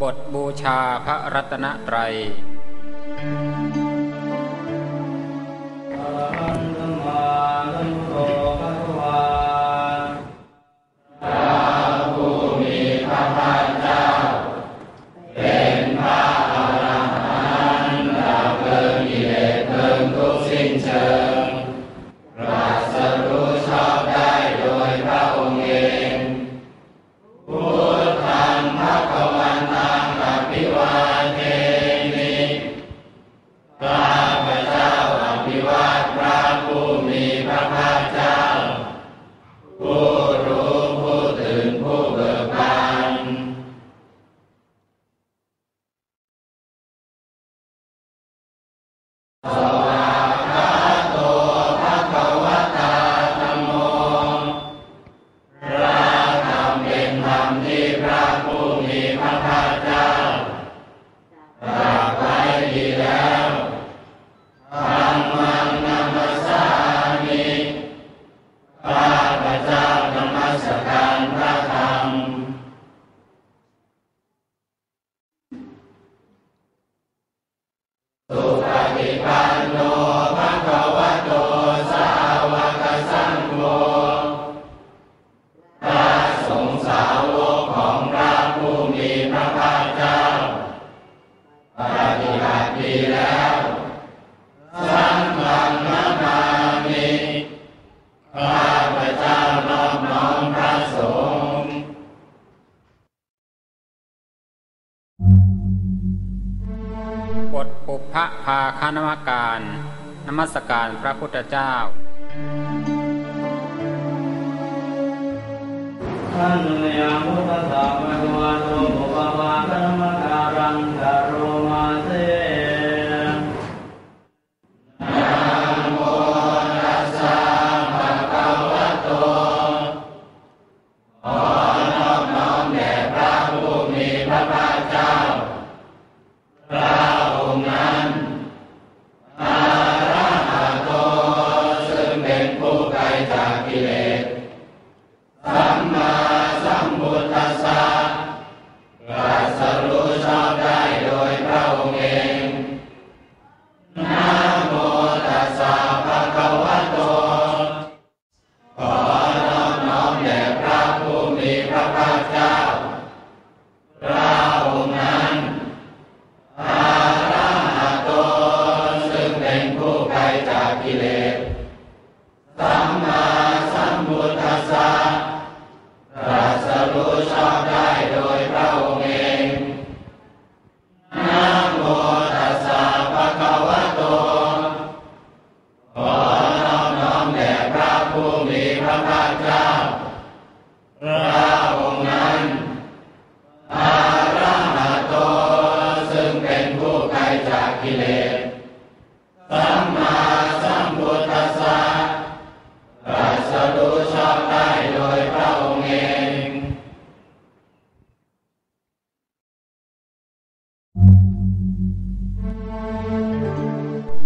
บทบูชาพระรัตนตรัยบทปุพพภาคานมการนมัสการพระพุทธเจ้าท่านยังพุทธสาภควาโตปุพพภาคานมการังกโรมาเส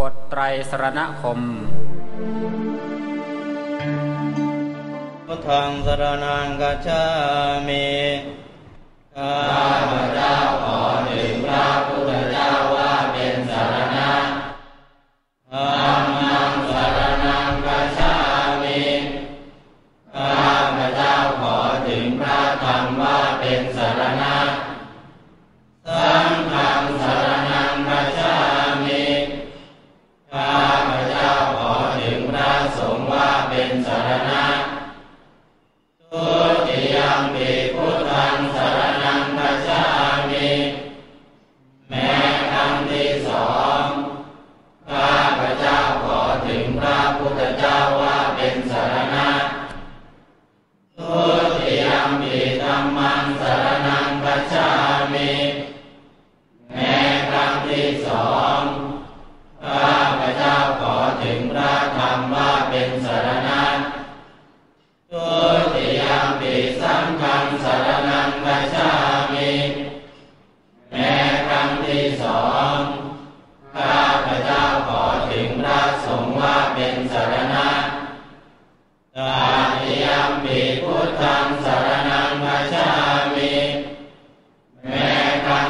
บทไตรสรณคมพุทธังสรณังคัจฉามิข้าพเจ้าขอถึงพระพุทธเจ้าว่าเป็นสรณะธัมมังสรณังคัจฉามิข้าพเจ้าขอถึงพระธรรมว่าเป็นสรณะสังฆังสรณังคัจฉามิข้าพเจ้าขอถึงพระสงฆ์ว่าเป็นสรณะทุติยัมปิพุทธังสรณังคัจฉามิแม้ครั้งที่สองข้าพเจ้าขอถึงพระพุทธเจ้าว่าเป็นสรณะทุติยัมปิธัมมังสรณังคัจฉามิแม้ครั้งที่สองข้าพเจ้าขอถึงพระธรรมว่าเป็นสรณะทุติยัมปิสังฆังสรณังคัจฉามิแม้ครั้งที่สองข้าพเจ้าขอถึงพระสงฆ์ว่าเป็นสรณะตติยัมปิพุทธังสรณังคัจฉามิแม้ครั้ง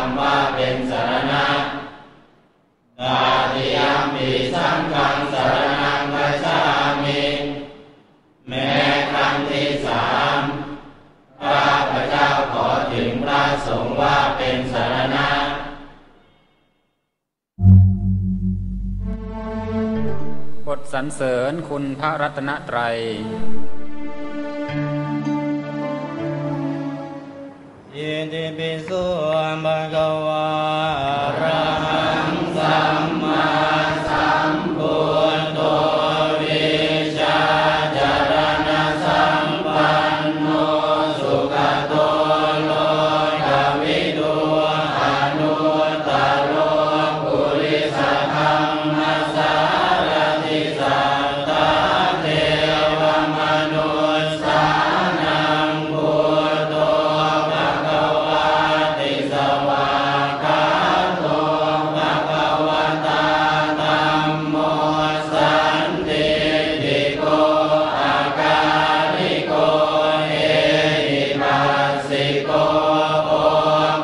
มว่าเป็นสรณะตาติยมปิสังฆังสรณังคัจฉามิแม้ครั้งที่สามข้าพเจ้าขอถึงพระสงฆ์ว่าเป็นสรณะบทสรรเสริญคุณพระรัตนตรัยยินดีปิสุภะคะวาอะระหังสัมมาสัมพุทโธวิชชาจารณะสัมปันโนสุขโตโลกวิทูอนุตตโรปุริสธรรมสารติสัตตะเทวมนุสสานังพุทโธภควาติสวากขาโตภควตาธัมโมสันติติโกอาการิโกเอหิปัสสิโกโอ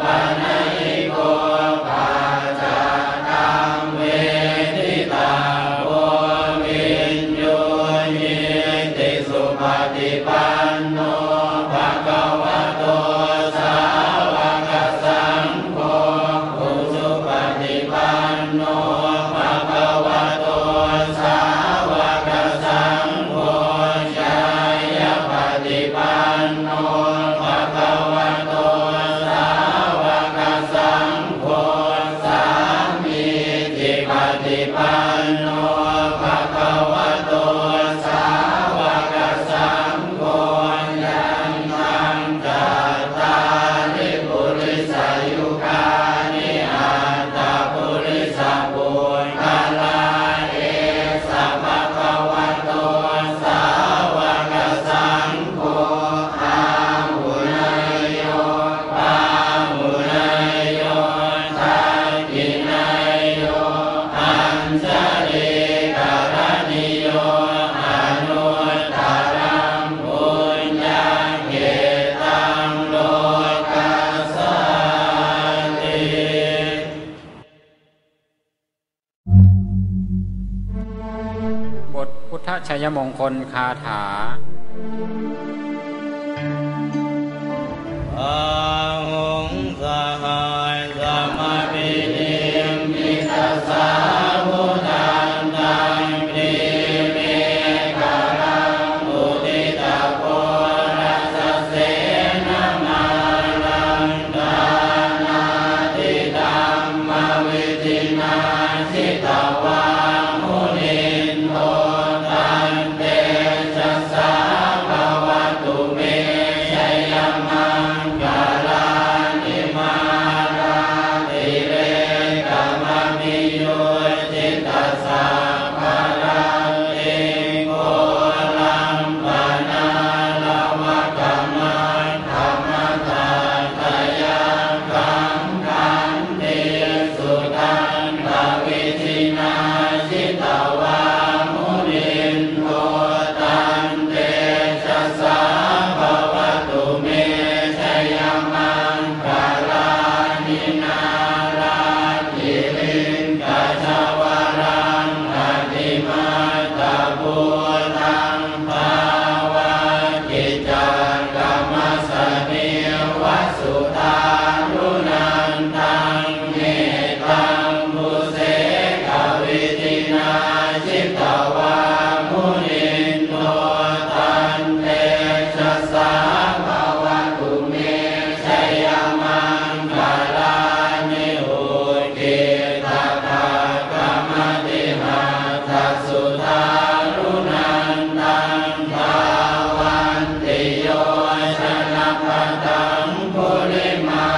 ปัญญิโกปัจจตังเวทิตาโอวินโยนิติสุปฏิปันโนภะคะวะโตสาวกสังโฆอุสุปฏิปันโนภะคะวะโตสาวกสังโฆชายปฏิปันโนภะคะวะโตสาวกสังโฆสามีจิปฏิปันโนภะคะวะโตสาวกสังโฆยันตังจัตตาริปุริสายุคานิอัตตปุริสปุญคลาเอสะภะคะวะโตสาวกสังโฆอาหุนายโยปาหุนายโยทักขินายโยอัญชลิกรณิโยอนุตตรังปุญญาเกตังโลกัสสาติ บทพุทธชัยมงคลคาถาอาหุงสหายสมปินิมิตาสาวุธันตังปรีเมฆรังอุทิตาโพรัสเสนามาลังดานาติธัมมวิธินาชิตวามุนินโทตันเตชัสสะภวตุเมชัยมังกาลานิมาราติเรกมมิโยจิตตัสสะภะรังเอโกลัมปนาลวะกัมมังธรรมทาตยังกังขันติสุตังตวิธินาชิตวามุนินโทตันเตชัสสะภวตุเมชัยมังคาลานินาราคิลิงกัจจวรังอติมาตาภูตังภาวะกิจจกรรมสนิวัสสุตารุนันตังเมตังมุเสกวิธินาชิตวามุนินโทตันเตชัสสะภวตุเมชัยมังคาลานิอุกิตตากรรมติหัตถสุทารุนันตังภาวันติโยชนะปตังภุริมา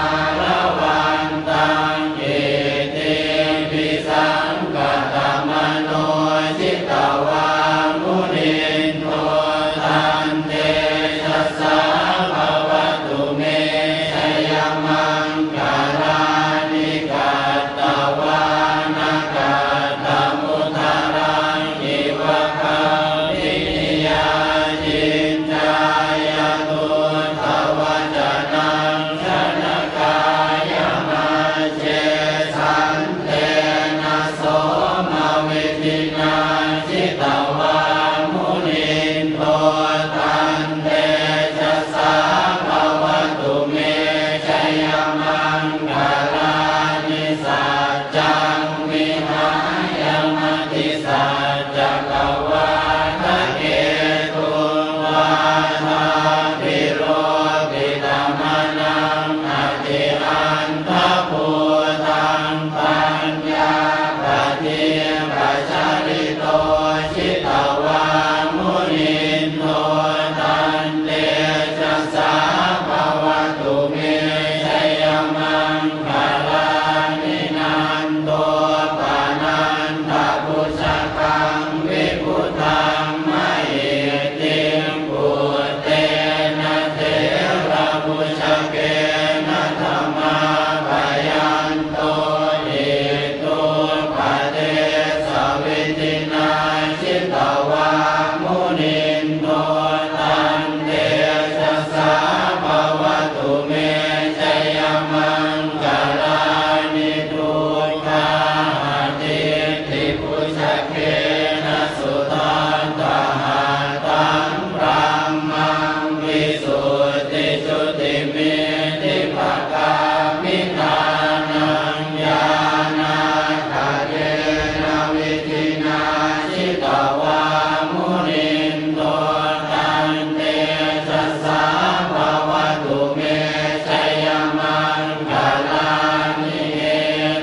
ยมังคลานิสัจจังวิหายมติสัจจกวาทะเกตุวาทาภิโรปิตมนังอติอันทภูตังปัญญาปฏิปัจจริโตชิตวามุนินโทตันเตชะสาภวตุเมชัยมังคลานินันโตปานันทพุชกังวิพุตังมะเอติงปุเตนะเทระพุชเกนะธรรมาภยันโตอิตุปะเตสวิตินาชิตวามุนินโทตันเตชะสาภวตุเมชัยมังคลานิทุกขาทิฏฐิพุชเกนะสุตันตหาตังพระมังวิสุทธิจุติเมติภกามิทานังญาณาคาเกนะวิธินาชิตวามุนินโทตันเตชะสาภวตุเมชัยมังคลานิเอ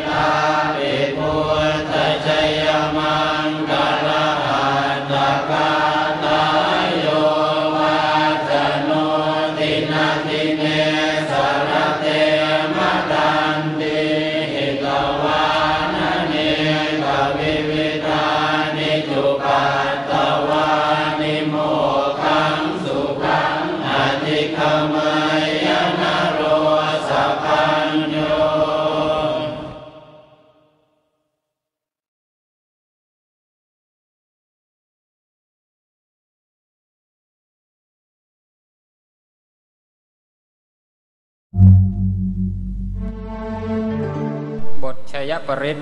ตาปิพุทธชัยมังคลาหัตถกาตายโยวาจโนตินาทิเนสรเตมะตันติหิตวานเนกวิวิธานิจุปัตตวานิโมขังสุขังอธิคมยนโรสัพพัญโยบทชยปริต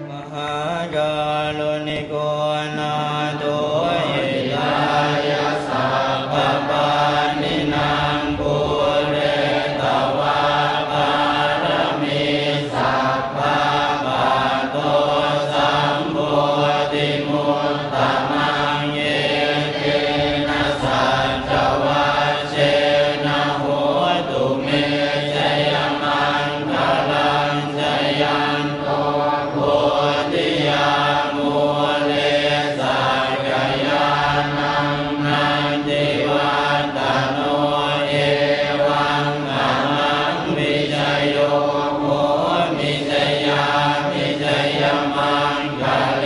มหาจารุณิโกนาโตอิยายาสัพพปานินางปุเรตวาปารมีสัพพะปะโตสัมโพธิมุตตมังเยเกนะสัจจวัชเชนะโหตุเมชัยมังคลังชัยยันโตโพธิยามุเลสักยานังนันติวัตโนเอวังอมังมิจโยโหมิจยามิจยมังคะเล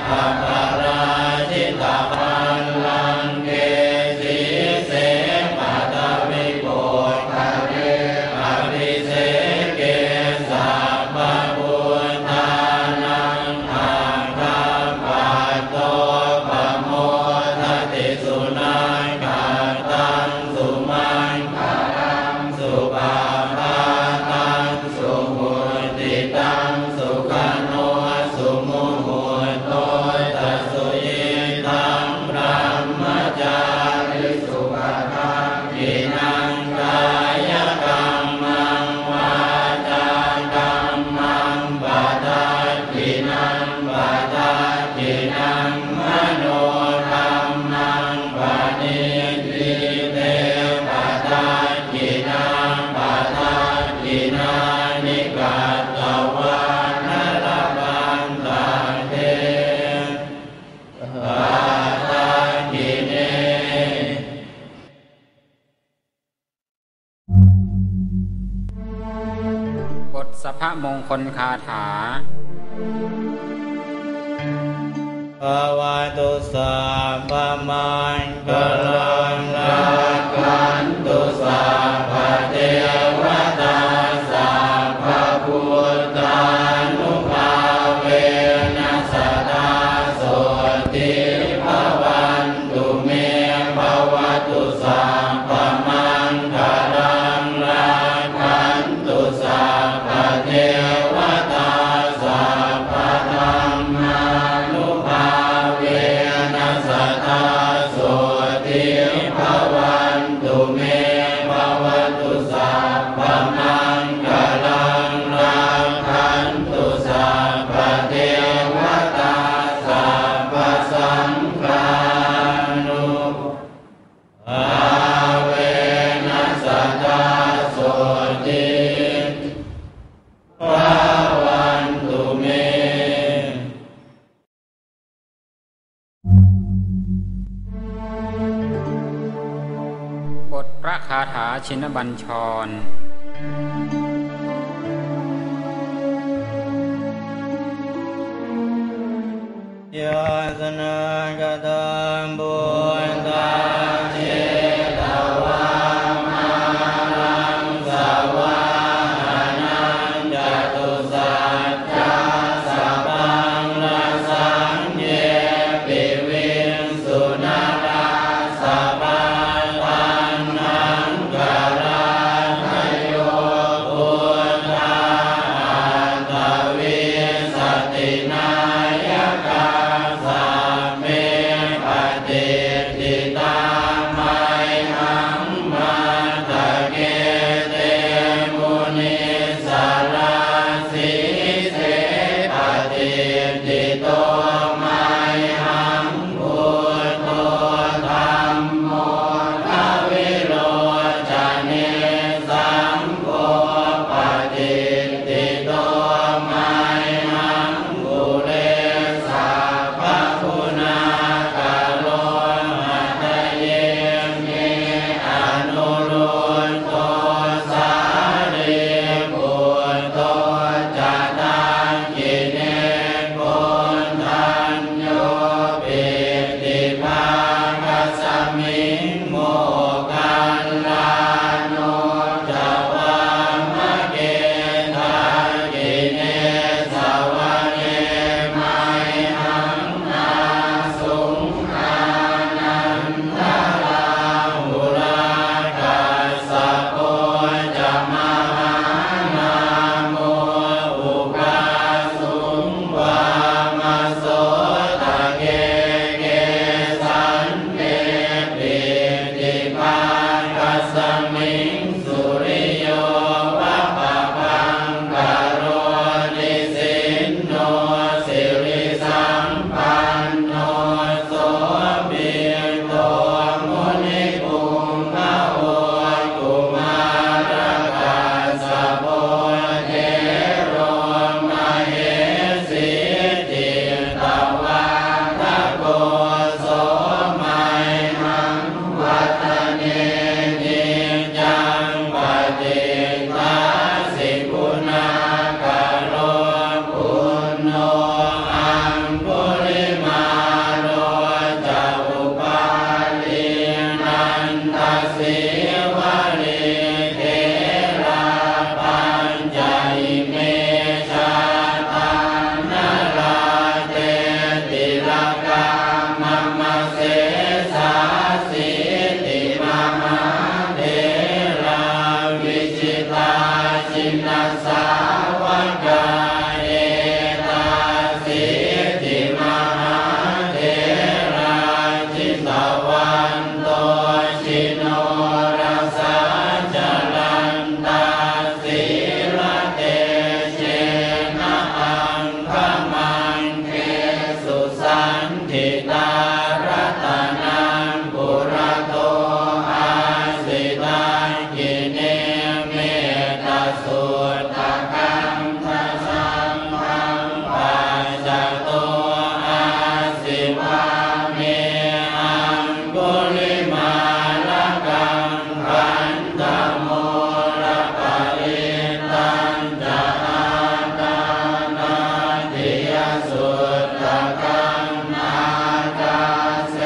อภราชิตปัลลังเกสีเสปัตวิโกคะเลอภิเสเกสัพพพุทธานังอาคาปัตโตปโมทติสุนังกัตตังสุมังคลังสุปาปาตังสุมุติตังสุขโนสุมุหุโตตัสสุยิตังพระมจาริสุขตังกินังกายกรรมังวาจากรรมังปะทากินังปะทากินังมโนกรรมังปะนิทิเตปะทากินังปะทากินานิกัตตวานรบันตังเทปะทากิเน บทสภมงคลคาถา ภวตุสัพพมังคลังรักขันตุสัพพเทวตาสัพพพุทธานุภาเวนัสตาโสติภวันตุเมภวตุสัพพมังคลังรักขันตุสัพพเทวตาสัพพธรรมานุภาเวนัสตาโสติภ ระคาถาชินบัญชรยาสนากตัมบุญตาเจตวามาลังสวานันจตุสัจจะสัพพังรัสสังเยปิวิงสุนาราสัพพังตันนังกาลาทโยพุทธาอัตตวิสตินายกาเมปฏิทิตามัยหังมาตะเกเตมุนิสาราสิเสปฏิทิโตมัยหังพุทโธธัมโมทวิโรจเนสังโฆปฏิทิโตมัยหังกุเลสาภคุณากาโลหัตเยเมอนุรุตโตสาริปุตโตจัตตังกิเนกุณทัญโยปิติภาคัสสมิงโมกันลาโนจวามะเกทากิเนสวะเนมัยหังนาสุงอานันทาราหุลากัสสะโพจะมหานาโมอุปาสุงวามาโสตะเกเกสันเตปิติภาคัสสมิงสุริโยวะปะพังกโรนิสินโนสิริสัมปันโนโสภิโตมุนิปุงพะโวกุมารกัสสะโพเทโรมเหสีจิตวาทโกโสมัยหังวัฒเนนิจังปฏิตาสิคุณากาโลคุณโนอังคุลิมาโลจะอุปาลีนันทสิวลีเทราปัญจอิเมชาตานาลาเตติลกามะมะเสสาสิติมหาเถราวิจิตาชินสาวกาเอตาสิติมหาเถราชิตวันโตชิโนรัสสะจรันตาสีละเตเชนะอังคมังเกสุสันทิตารตนังปุระโตอาสิตังกิเนเมตสุตตะกังทัสสังฆังปัจจโตอาสิวาเมอังกุลิมาลกังขันธโมระปะริตังจะอาตานาติยสุตตะกังนาคาเส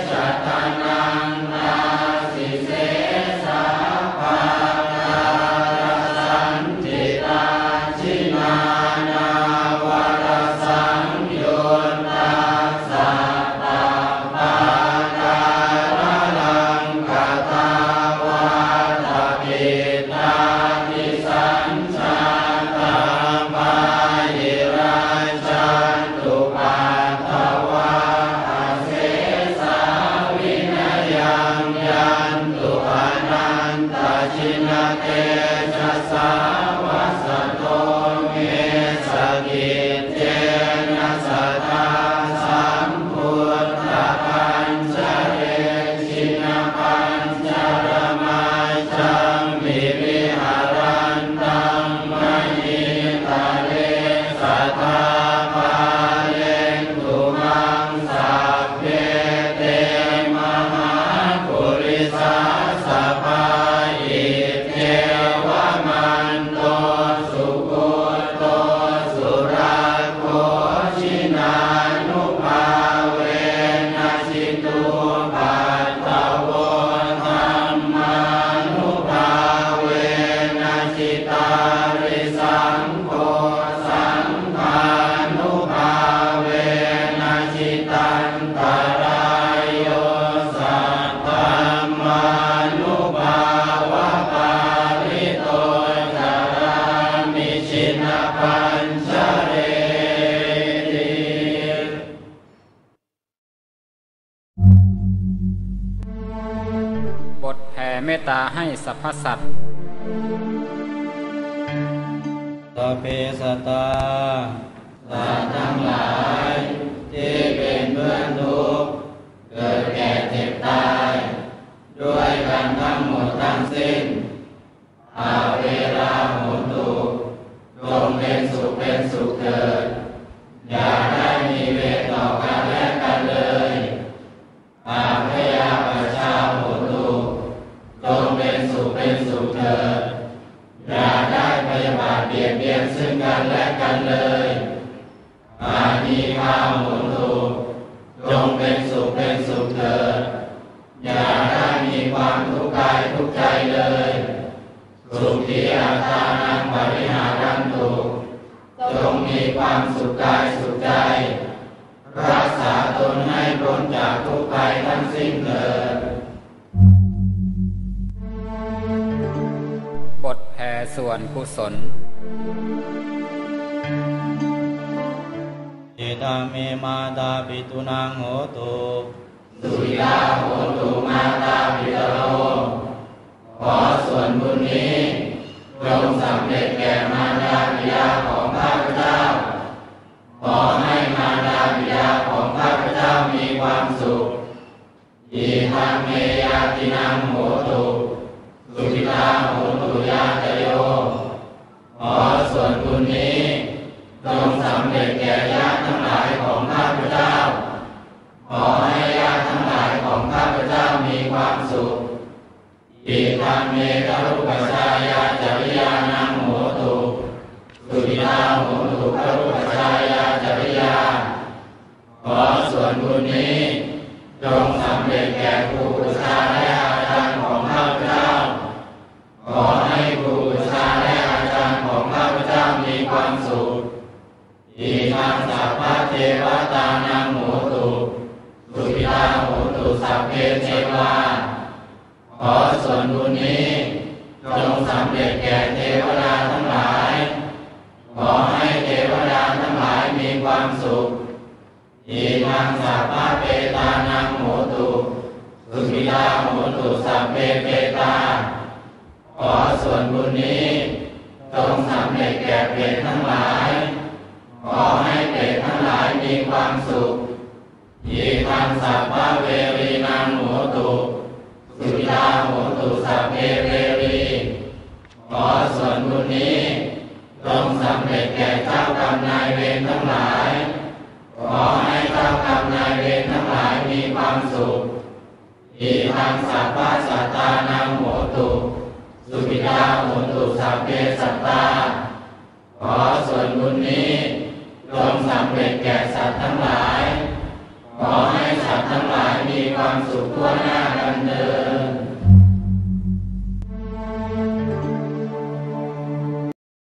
ชะทานังนาสิเสสะภาการสันติตาชินานาวรสังโยตัสสะปะปะการลังกตาวาทปิตาทิสัญชาตาปายิราชันตุปัตถวาอาเสสาวินัยยังยันตุอนันตชินเตชะสาวะสะโตเมสกิจเจนะสัทธาสัมพุทธปัญจเรชินปัญจรมาจังมิวิหารันตังมหิตาเลสัทธาภาเลตุมังสัพเพเตมหาปุริสาสัพพะ ผ่เมตตาให้สรรพสัตว์ สัพเพสัตตาสัตว์ทั้งหลายที่เป็นเพื่อนทุกข์เกิดแก่เจ็บตายด้วยกันทั้งหมดทั้งสิ้นอาเวราโหตุจงเป็นสุขเถิดอย่าได้มีเวรต่อกันและกันเลยอาพยาปชาโหตุจงเป็นสุขเถิดอย่าได้พยาบาทเบียดเบียนซึ่งกันและกันเลยอานิฆาโหตุจงเป็นสุขเถิดอย่าได้มีความทุกข์กายทุกข์ใจเลยสุขีอัตตานังปริหารันตุจงมีความสุขกายสุขใจรักษาตนให้พ้นจากทุกข์ภัยทั้งสิ้นเถิดบทแผ่ส่วนกุศลเอตาเมมาตาปิตุนังโหตุสุริยาโหตุมาตาปิตโรขอส่วนบุญนี้จงสำเร็จแก่มารดาบิดาของข้าพเจ้าขอให้มารดาบิดาของข้าพเจ้ามีความสุขอิทังเมยาตินังโหตุสุขิตาโหตุยาตโยขอส่วนบุญนี้จงสำเร็จแก่ญาติทั้งหลายของข้าพเจ้าขอให้ญาติทั้งหลายของข้าพเจ้ามีความสุขอิทังเมตรุปัชายาจริยานังโหตุสุขิตาโหตุครุปัชายาจริยาขอส่วนบุญนี้จงสำเร็จแก่ครูบูชาและอาจารย์ของข้าพเจ้าขอให้ครูบูชาและอาจารย์ของข้าพเจ้ามีความสุขอิทังสัพพะเทวตานังโหตุสุขิตาโหตุสัพเพเทวาขอส่วนบุญนี้จงสำเร็จแก่เทวดาทั้งหลายขอให้เทวดาทั้งหลายมีความสุขอิทังสัพพะเปตานังโหตุสุขิตาโหตุสัพเพเปตาขอส่วนบุญนี้จงสำเร็จแก่เปรตทั้งหลายขอให้เปรตทั้งหลายมีความสุขอิทังสัพพะเวรีนังโหตุสุขิตาโหตุสัพเพเวรีขอส่วนบุญนี้จงสำเร็จแก่เจ้ากรรมนายเวรทั้งหลายขอให้เจ้ากรรมนายเวรทั้งหลายมีความสุขอิทังสัพพะสัตตานังโหตุสุขิตาโหตุสัพเพสัตตาขอส่วนบุญนี้จงสำเร็จแก่สัตว์ทั้งหลายขอให้สัตว์ทั้งหลายมีความสุขทั่วหน้ากันเถิด